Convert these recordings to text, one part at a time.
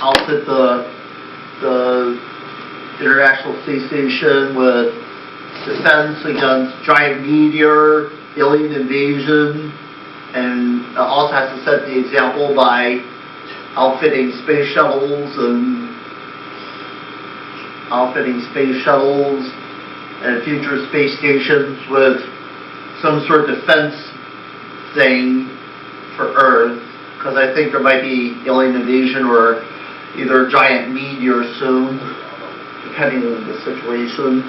outfit the International Space Station with defense against giant meteor, alien invasion, and also has to set the example by outfitting space shuttles and future space stations with some sort of defense thing for Earth, because I think there might be alien invasion or either a giant meteor soon, depending on the situation.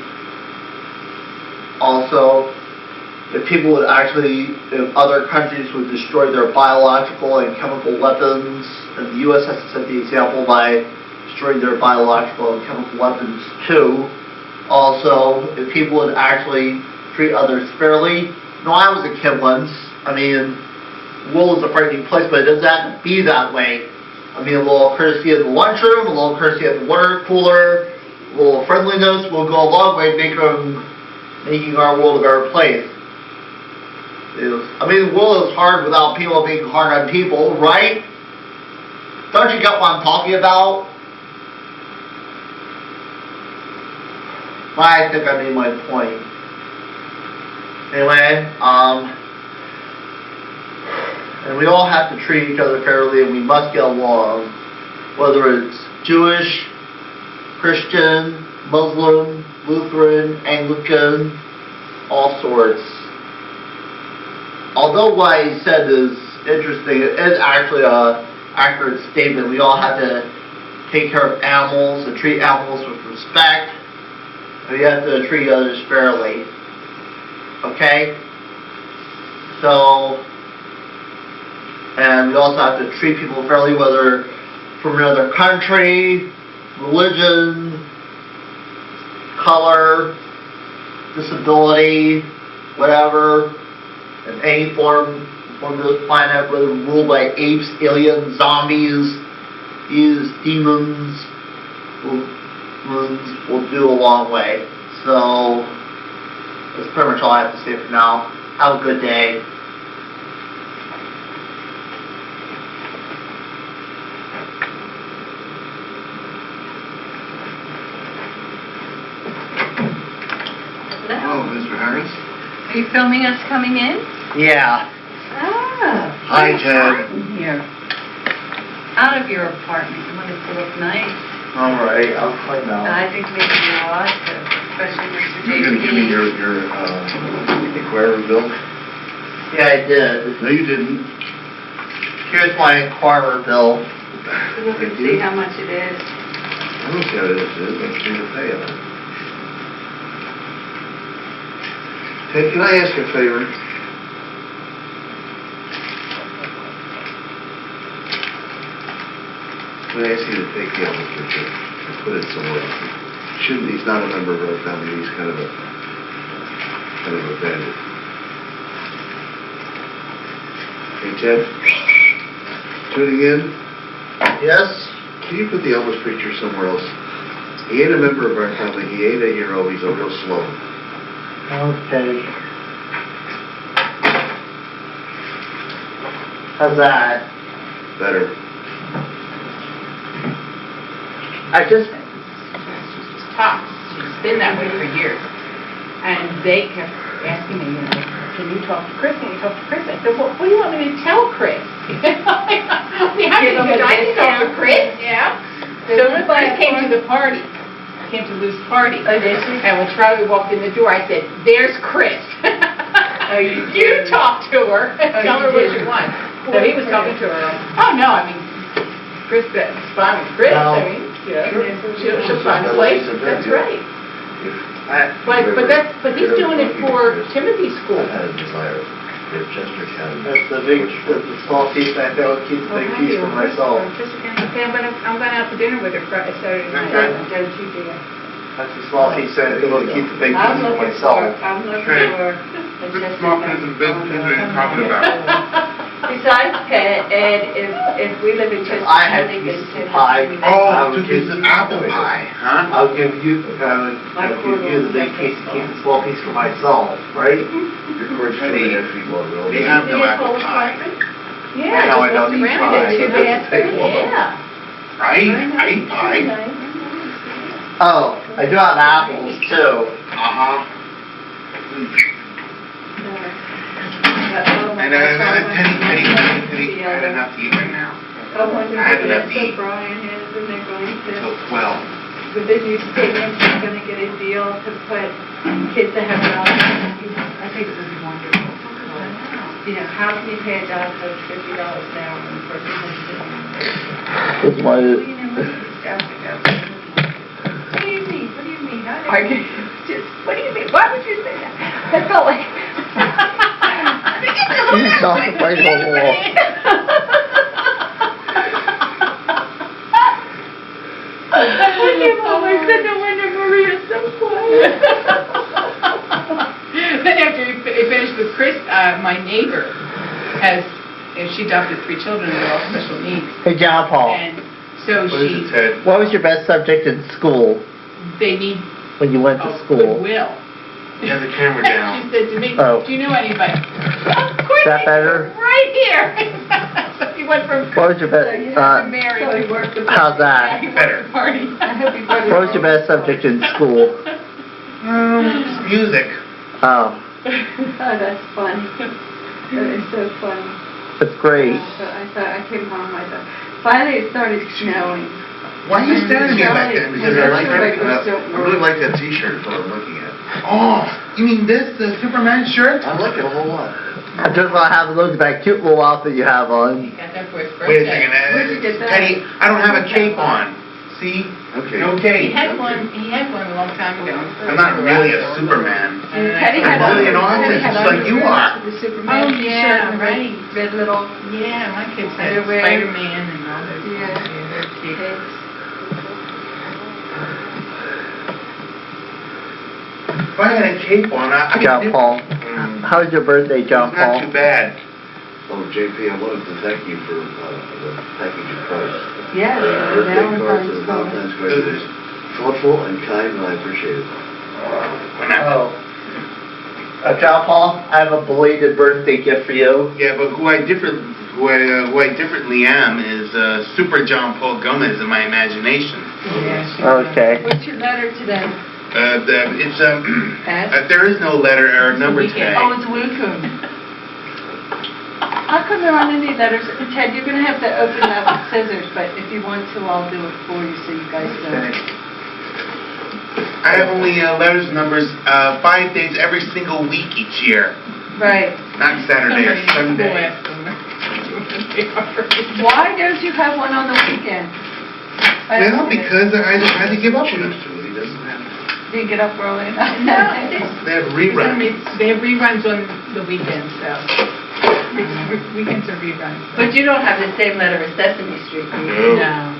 Also, if other countries would destroy their biological and chemical weapons, and the U.S. has to set the example by destroying their biological and chemical weapons too. Also, if people would actually treat others fairly. No, I was a kid once. I mean, the world is a frightening place, but it doesn't have to be that way. I mean, a little courtesy in the lunchroom, a little courtesy at the water cooler, a little friendliness will go a long way making our world a better place. I mean, the world is hard without people being hard on people, right? Don't you get what I'm talking about? I think I made my point. Anyway, and we all have to treat each other fairly, and we must get along, whether it's Jewish, Christian, Muslim, Lutheran, Anglican, all sorts. Although what he said is interesting, it is actually an accurate statement. We all have to take care of animals and treat animals with respect. And we have to treat others fairly. Okay? So, and we also have to treat people fairly, whether from another country, religion, color, disability, whatever, in any form of this planet, whether ruled by apes, aliens, zombies, demons, will do a long way. So, that's pretty much all I have to say for now. Have a good day. Hello, Mr. Harris. Are you filming us coming in? Yeah. Ah. Hi, it's Ted. hot in here. Out of your apartment. You want it to look nice. Alright, I'll clean out. I think maybe you ought to, especially Mr. You're going to give me JP. your Inquirer bill? Yeah, I did. No, you didn't. Here's my Inquirer bill. Look and see how much it is. I don't see how it is. I'm free to pay on it. Ted, can I ask you a favor? I'm going to ask you to take the Elvis picture and put it somewhere else. He's not a member of our family. He's kind of a bandit. Hey, Ted, tuning in? Yes? Can you put the Elvis picture somewhere else? He ain't a member of our family. He ain't a hero. He's a real slow. Okay. How's that? Better. She's tough. She's been that way for years. And they kept asking me, can you talk to Chris? Can you talk to Chris? I said, well, what do you want me to tell Chris? I mean, how can I talk to Chris? Yeah. So Chris came to the party. Came to Lou's party. Oh, did she? And when Charlie walked in the door, I said, there's Chris. Oh, you talk to her. Tell her what did. you want. So he was talking to her. Oh, no, I mean, Chris, fine with Chris. No. I mean, she'll find a place. That's right. But he's doing it for Timothy School. I've had a desire for Chester County. That's the small piece I thought keeps the big piece for myself. Okay, I'm going out to dinner with her Saturday night. Okay. Don't you do it? That's the small piece I thought keep the big piece for myself. I'm looking Okay. for. What small business are you talking about? Besides Ted, Ed, if we live in Chester I had County, piece then Ted of pie. has to be Oh, two pieces of apple pie, huh? I'll give you the big piece and keep the small piece for myself, right? Your cord's 2.5 feet long. Well, We have no apple pie, Yeah. Now I know just you around try. it, two That's baths. the big one. Yeah. right? I eat pie. Oh, I do have apples too. Uh-huh. And Penny, I had enough to eat right now. I wonder I had what enough to answer eat. Brian is, and they're going Till to, 12. with the new statement, they're gonna get a deal to put kids that have dogs. I think it would be wonderful. You know, how can you pay a dog coach $50 an hour when the person has to? That's my, You know, what do you mean? What do you mean? Are you, just, what do you mean? Why would you say that? I felt like. You knocked the place off the wall. I came home, I said, no wonder Maria's so quiet. Then after he finished with Chris, my neighbor she adopted 3 children with all special needs. Hey, John Paul, And so What is it, Ted? what was your best subject in school they need when you went to school? goodwill. You have the camera She down. said to me, Oh. do you know anybody? Of course, Is that he's better? right here. So he went from What was your best, Mary. So he worked the how's that? He worked Better. the party. I hope you brought What was your best subject in school? Music. Oh, Oh, that's funny. That is so funny. that's great. I came home, I thought, finally it started snowing. Why are you staring at me like that? Because Because I like Everybody that, was so I really like that t-shirt, is what I'm looking at. Oh, you mean this, the Superman shirt? I like it a whole lot. I just want to have a look at that cute little outfit you have on. Got that for his Wait a birthday. second, Where'd you get that? Penny, I don't have a cape on. See? Okay. No He cape. had one a long time ago. I'm not really a Superman. Teddy I'm had really an artist, just like you are. The Oh, Superman yeah, t-shirt and the right. red little Yeah, my kids had Underwear. Spider-Man and all those. Yeah. They're cute. kids. If I had a cape on, I John could do- Paul, Mm, how was your birthday, John It's not Paul? too bad. Oh, JP, I wanted to thank you for the package of cards. Yeah, Birthday cards Valentine's and Day. Valentine's cards. It was thoughtful and kind, and I appreciate it. When I- Oh. John Paul, I have a belated birthday gift for you. Yeah, but who I differently am is Super John Paul Gomez in my imagination. Yeah, she- Okay. What's your letter today? It's S? there is no letter or number It's a today. Oh, it's Wuku. How come there aren't any letters? Ted, you're gonna have to open that with scissors, but if you want to, I'll do it for you so you guys don't. I have only letters and numbers 5 days every single week each year, Right. not Saturday or Somebody Sunday. asked them. Why don't you have one on the weekend? I Well, don't get it. because I just had to give up on them. Choose to, he doesn't have to. Didn't get up early enough. No, They have reruns. they have reruns on the weekends, so. Weekends are reruns. But you don't have the same letter as Sesame Street, do you? No. No.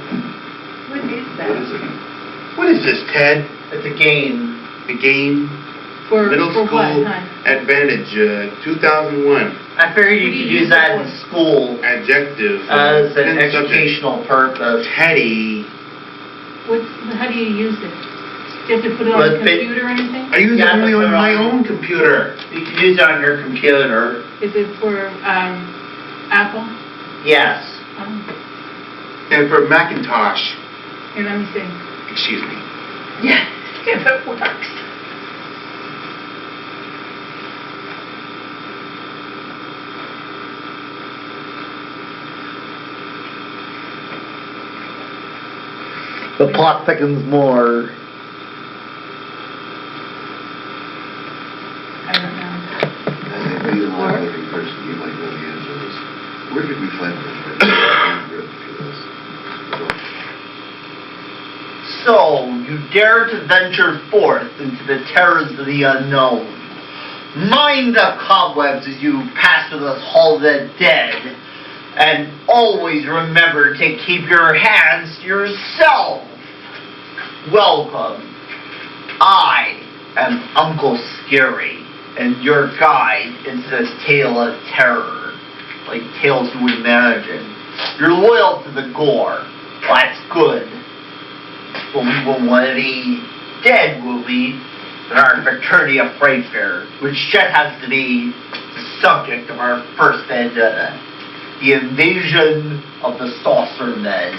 What is that? What is it? What is this, Ted? It's a game. A game? For Middle for what, School hon? Advantage 2001. I figured you could use that in school Adjective. as an Subject. educational purpose. Teddy. How do you use it? Do you have to put it on Well, the it- computer or anything? I use it Yeah, only but on they're my on- own computer. You can use it on your computer. Is it for Apple? Yes. And for Macintosh. Here, let me see. Excuse me. Yeah, if it works. The plot thickens more. I don't know. I think maybe the more looking person, you might know the answer to this. Where did we find this? So, you dare to venture forth into the terrors of the unknown. Mind the cobwebs as you pass through the hall of the dead. And always remember to keep your hands to yourself. Welcome. I am Uncle Scary, and your guide into this tale of terror, like tales you would imagine. You're loyal to the gore. Well, that's good. But we won't want any dead, will we? In our fraternity of Frightfare, which just has to be the subject of our first vendetta. The invasion of the saucer men.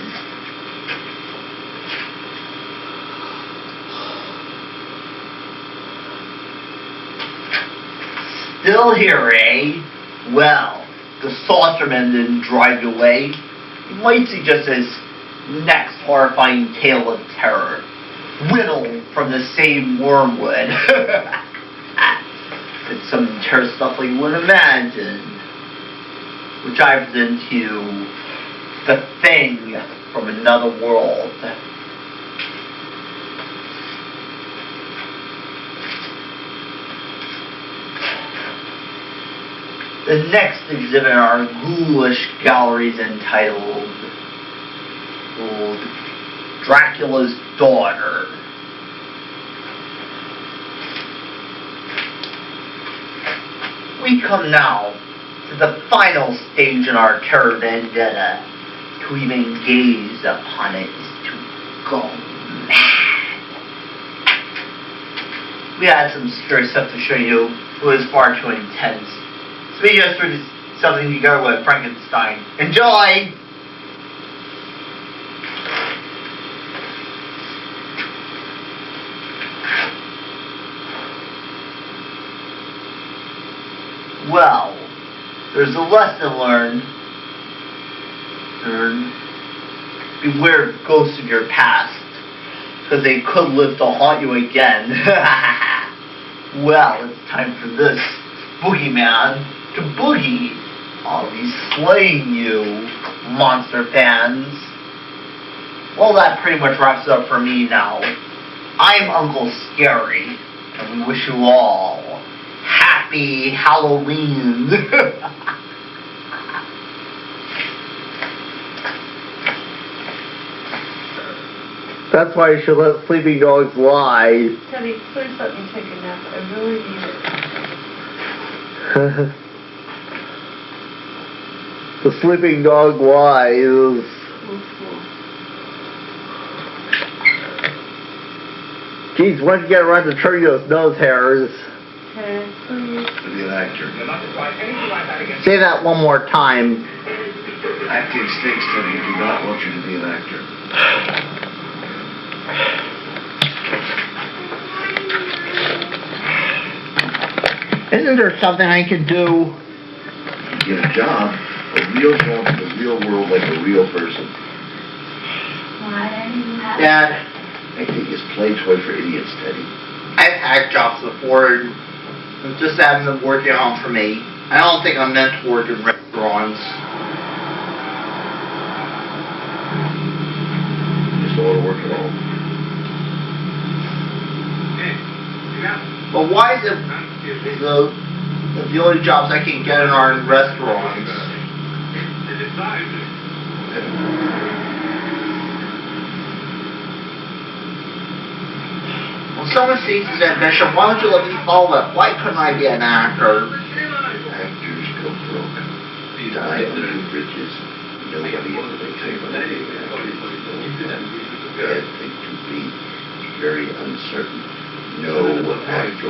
Still here, eh? Well, the saucerman didn't drive you away. You might see just his next horrifying tale of terror. Whittled from the same wormwood. It's some terror stuff like you wouldn't imagine. Which I present to you, The Thing from Another World. The next exhibit in our ghoulish gallery is entitled Dracula's Daughter. We come now to the final stage in our terror vendetta. To even gaze upon it is to go mad. We had some scary stuff to show you. It was far too intense. So we just threw something together with Frankenstein. Enjoy! Well, there's a lesson learned. Beware of ghosts of your past, because they could live to haunt you again. Well, it's time for this boogeyman to boogie. I'll be slaying you, monster fans. Well, that pretty much wraps it up for me now. I'm Uncle Scary, and we wish you all Happy Halloween. That's why you should let sleeping dogs lie. Teddy, please let me take a nap. I really need it. The sleeping dog lies. Geez, why don't you get around to turn those nose hairs? Okay, please. To be an actor. Say that one more time. Acting stinks, Teddy. I do not want you to be an actor. Isn't there something I can do? Get a job in the real world like a real person. Dad, Acting is play toy for idiots, Teddy. I've had jobs before. I just haven't been working out for me. I don't think I'm meant to work in restaurants. Just don't want to work at all. But why is it the only jobs I can get in are in restaurants? When someone sees his ambition, why don't you let me follow it? Why couldn't I be an actor? Actors go broke. Die under bridges. Nobody ever thinks they're going to be an actor. It's a bad thing to be. Very uncertain. No actor